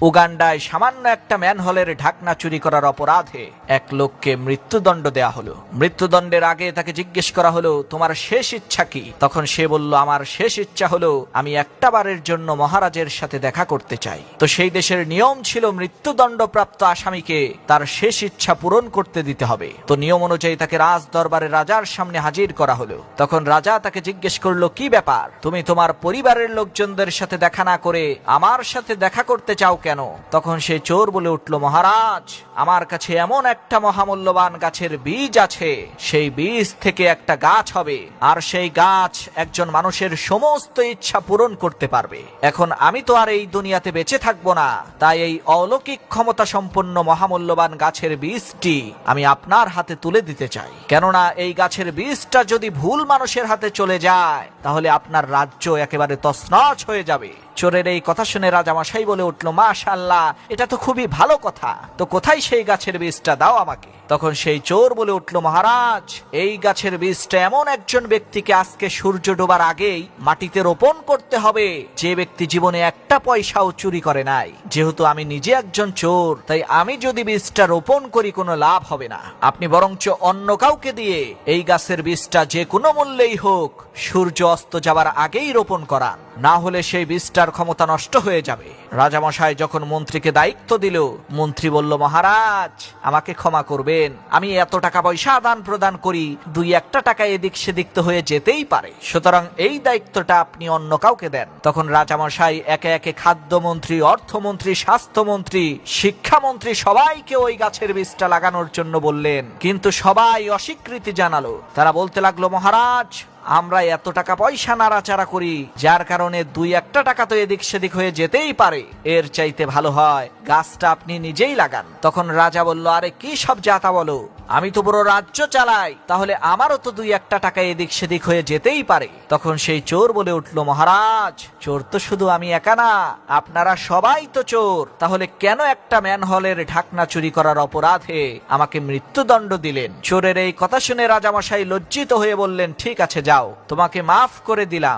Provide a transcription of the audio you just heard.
উগান্ডায় সামান্য একটা ম্যানহোলের ঢাকনা চুরি করার অপরাধে এক লোককে মৃত্যুদণ্ড দেয়া হলো। মৃত্যুদণ্ডের আগে তাকে জিজ্ঞেস করা হলো, তোমার শেষ ইচ্ছা কি? তখন সে বলল, আমার শেষ ইচ্ছা হলো আমি একটা বারের জন্য মহারাজের সাথে দেখা করতে চাই। তো সেই দেশের নিয়ম ছিল মৃত্যুদণ্ডপ্রাপ্ত আসামিকে তার শেষ ইচ্ছা পূরণ করতে দিতে হবে। তো নিয়ম অনুযায়ী তাকে রাজ দরবারে রাজার সামনে হাজির করা হলো। তখন রাজা তাকে জিজ্ঞেস করলো, কি ব্যাপার, তুমি তোমার পরিবারের লোকজনদের সাথে দেখা না করে আমার সাথে দেখা করতে চাও কেন? তখন সে চোর বলে উঠল, মহারাজ, আমার কাছে এমন একটা মহামূল্যবান গাছের বীজ আছে, সেই বীজ থেকে একটা গাছ হবে, আর সেই গাছ একজন মানুষের সমস্ত ইচ্ছা পূরণ করতে পারবে। এখন আমি তো আর এই দুনিয়াতে বেঁচে থাকবো না, তাই এই অলৌকিক ক্ষমতা সম্পন্ন মহামূল্যবান গাছের বীজটি আমি আপনার হাতে তুলে দিতে চাই। কেননা এই গাছের বীজটা যদি ভুল মানুষের হাতে চলে যায় তাহলে আপনার রাজ্য একেবারে তছনছ হয়ে যাবে। চোরের এই কথা শুনে রাজামশাই বলে উঠল, মাশাআল্লাহ, এটা তো খুবই ভালো কথা, তো কোথায় সেই গাছের বীজটা, দাও আমাকে। তখন সেই চোর বলে উঠল, মহারাজ, এই গাছের বীজটা এমন একজন ব্যক্তিকে আজকে সূর্য ডোবার আগেই মাটিতে রোপণ করতে হবে যে ব্যক্তি জীবনে একটা পয়সাও চুরি করে নাই। যেহেতু আমি নিজে একজন চোর, তাই আমি যদি বীজটা রোপণ করি কোনো লাভ হবে না। আপনি বরঞ্চ অন্য কাউকে দিয়ে এই গাছের বীজটা যে কোনো মূল্যেই হোক সূর্য অস্ত যাবার আগেই রোপণ করান, না হলে সেই বীজটার ক্ষমতা নষ্ট হয়ে যাবে। রাজামশাই যখন মন্ত্রীকে দায়িত্ব দিল, মন্ত্রী বলল, মহারাজ, আমাকে ক্ষমা করবেন, আমি এত টাকা পয়সা আদান প্রদান করি, দুই একটা টাকা এদিক সেদিক তো হয়ে যেতেই পারে, সুতরাং এই দায়িত্বটা আপনি অন্য কাউকে দেন। তখন রাজামশাই একে একে খাদ্যমন্ত্রী, অর্থমন্ত্রী, স্বাস্থ্যমন্ত্রী, শিক্ষামন্ত্রী সবাইকে ওই গাছের বীজটা লাগানোর জন্য বললেন, কিন্তু সবাই অস্বীকৃতি জানালো। তারা বলতে লাগলো, মহারাজ, আমরা এত টাকা পয়সা নাড়াচাড়া করি, যার কারণে দুই একটা টাকা তো এদিক সেদিক হয়ে যেতেই পারে, এর চাইতে ভালো হয় গাছটা আপনি নিজেই লাগান। তখন রাজা বলল, আরে কি সব যাতা বলো, আমি তো পুরো রাজ্য চালাই, তাহলে আমারও তো দুই একটা টাকা এদিক সেদিক হয়ে যেতেই পারে। তখন সেই চোর বলে উঠল, মহারাজ, চোর তো শুধু আমি একা না, আপনারা সবাই তো চোর, তাহলে কেন একটা ম্যানহোলের ঢাকনা চুরি করার অপরাধে আমাকে মৃত্যুদণ্ড দিলেন? চোরের এই কথা শুনে রাজামশাই লজ্জিত হয়ে বললেন, ঠিক আছে, যাও, তোমাকে মাফ করে দিলাম।